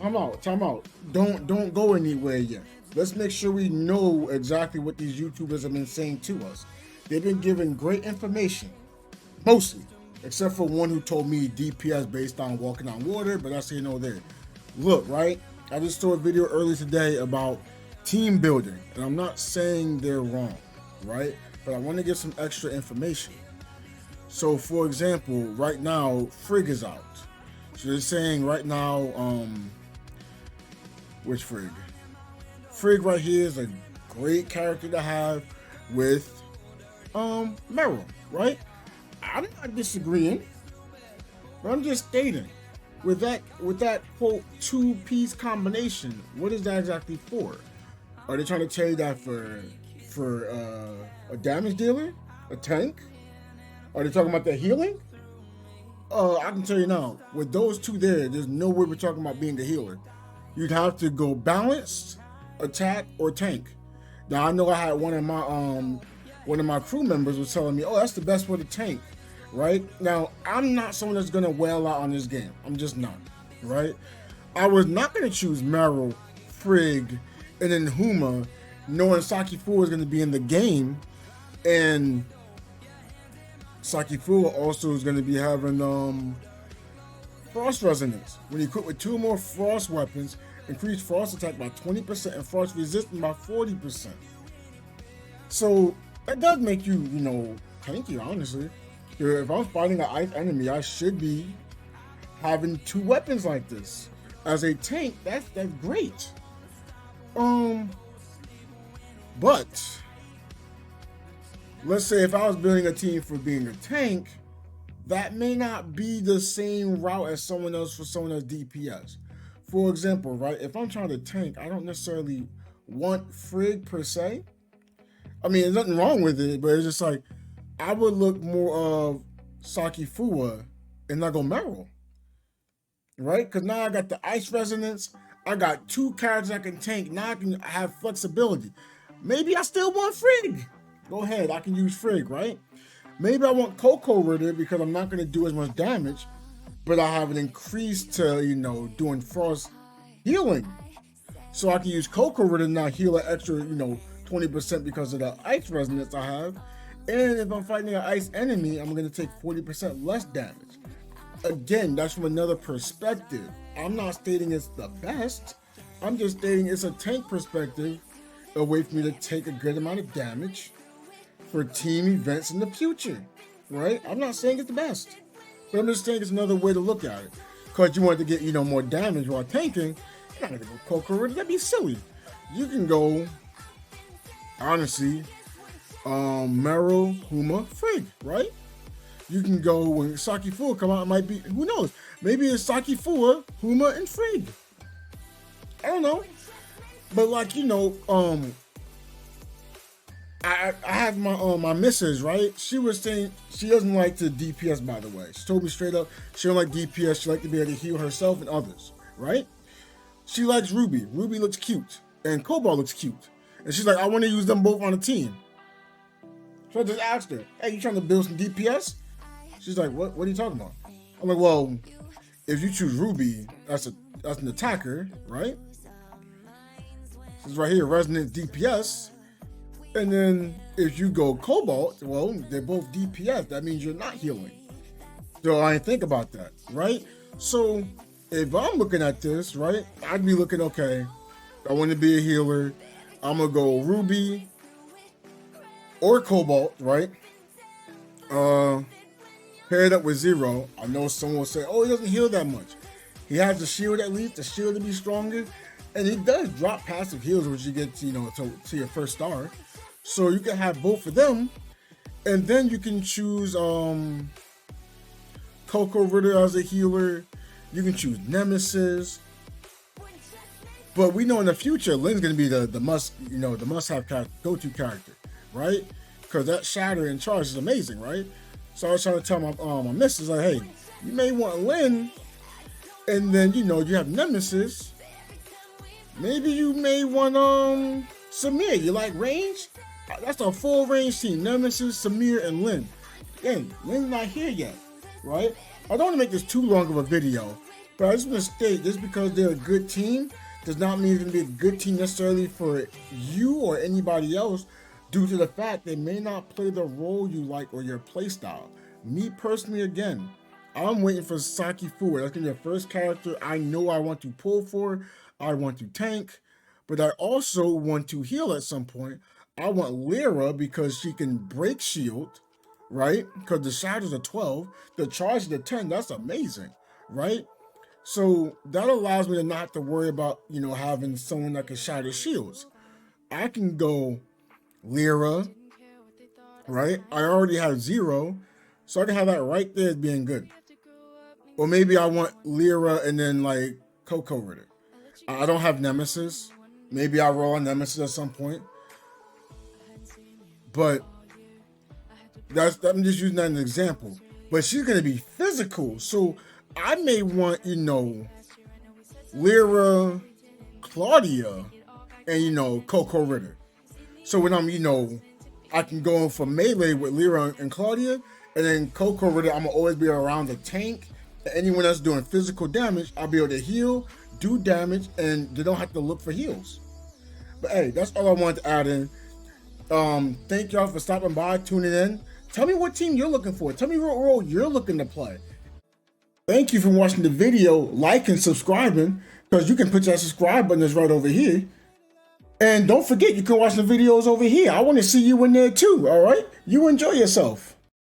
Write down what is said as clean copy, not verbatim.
I'm out. Time out. Don't go anywhere yet. Let's make sure we know exactly what these YouTubers have been saying to us. They've been giving great information, mostly, except for one who told me DPS based on walking on water, but that's here no there. Look, right? I just saw a video earlier today about team building, and I'm not saying they're wrong, right? But I want to give some extra information. So, for example, right now, Frigg is out. So they're saying right now, which Frigg? Frigg right here is a great character to have with Meryl, right? I'm not disagreeing, but I'm just stating with that quote 2-piece combination, what is that exactly for? Are they trying to tell you that for a damage dealer, a tank? Are they talking about the healing? I can tell you now, with those two there's no way we're talking about being the healer. You'd have to go balanced, attack, or tank. Now I know I had one of my crew members was telling me, "Oh, that's the best for the tank." Right? Now, I'm not someone that's gonna wail out on this game. I'm just not. Right? I was not gonna choose Meryl, Frigg, and then Huma, knowing Saki Fu is gonna be in the game, and Saki Fu also is gonna be having Frost Resonance. When you equip with 2 more Frost weapons, increase Frost attack by 20% and Frost resistance by 40%. So that does make you, tanky, honestly. If I'm fighting an ice enemy, I should be having 2 weapons like this. As a tank, that's great. But let's say if I was building a team for being a tank, that may not be the same route as someone else for someone else DPS. For example, right, if I'm trying to tank, I don't necessarily want Frigg per se. I mean, there's nothing wrong with it, but it's just like, I would look more of Saki Fua and not go Meryl. Right? Because now I got the ice resonance. I got 2 characters I can tank. Now I can have flexibility. Maybe I still want Frigg. Go ahead, I can use Frigg, right? Maybe I want Cocoritter because I'm not going to do as much damage, but I have an increase to, doing frost healing. So I can use Cocoritter and now heal an extra, 20% because of the ice resonance I have. And if I'm fighting an ice enemy, I'm going to take 40% less damage. Again, that's from another perspective. I'm not stating it's the best. I'm just stating it's a tank perspective, a way for me to take a good amount of damage for team events in the future, right? I'm not saying it's the best, but I'm just saying it's another way to look at it. Because you want to get, more damage while tanking, you're not going to go Cocoritter. That'd be silly. You can go, honestly, Meryl, Huma, Frigg, right? You can go when Saki Fua come out, it might be, who knows? Maybe it's Saki Fua, Huma, and Frigg. I don't know. But I have my missus, right? She was saying she doesn't like to DPS, by the way. She told me straight up she don't like DPS. She like to be able to heal herself and others, right? She likes Ruby. Ruby looks cute. And Cobalt looks cute. And she's like, I want to use them both on a team. So I just asked her, hey, you trying to build some DPS? She's like, what are you talking about? I'm like, well, if you choose Ruby, that's an attacker, right? This is right here, Resonance DPS. And then if you go Cobalt, well, they're both DPS. That means you're not healing. So I didn't think about that, right? So if I'm looking at this, right, I'd be looking, okay, I want to be a healer. I'm going to go Ruby or Cobalt, right? Paired up with Zero. I know someone will say, oh, he doesn't heal that much. He has the shield at least, the shield to be stronger. And he does drop passive heals once you get, to your first star. So you can have both of them. And then you can choose Cocoritter as a healer. You can choose Nemesis. But we know in the future, Lynn's going to be the must-have go-to character, right? Because that Shatter in charge is amazing, right? So I was trying to tell my missus, like, hey, you may want Lynn, and then, you have Nemesis. Maybe you may want Samir. You like range? That's a full range team. Nemesis, Samir, and Lynn. Again, Lynn's not here yet, right? I don't want to make this too long of a video, But I just want to state, just because they're a good team does not mean it's going to be a good team necessarily for you or anybody else, due to the fact they may not play the role you like or your play style. Me personally, again, I'm waiting for Saki Fu. That's going to be the first character I know I want to pull for. I want to tank, but I also want to heal at some point. I want Lyra because she can break shield, right? Because the shadows are 12, the charge is a 10. That's amazing, right? So that allows me to not have to worry about, you know, having someone that can shatter shields. I can go Lyra, right? I already have 0, so I can have that right there as being good. Or maybe I want Lyra and then like Cocoritter. I don't have Nemesis. Maybe I roll on Nemesis at some point. But I'm just using that as an example. But she's gonna be physical, so I may want, you know, Lyra, Claudia, and, you know, Cocoritter. So when I'm, you know, I can go in for melee with Lyra and Claudia, and then Cocoritter, I'm gonna always be around the tank. Anyone that's doing physical damage, I'll be able to heal, do damage, and they don't have to look for heals. But hey, that's all I wanted to add in. Thank y'all for stopping by, tuning in. Tell me what team you're looking for. Tell me what role you're looking to play. Thank you for watching the video, like and subscribing, because you can put that subscribe button that's right over here. And don't forget, you can watch the videos over here. I want to see you in there too, all right? You enjoy yourself.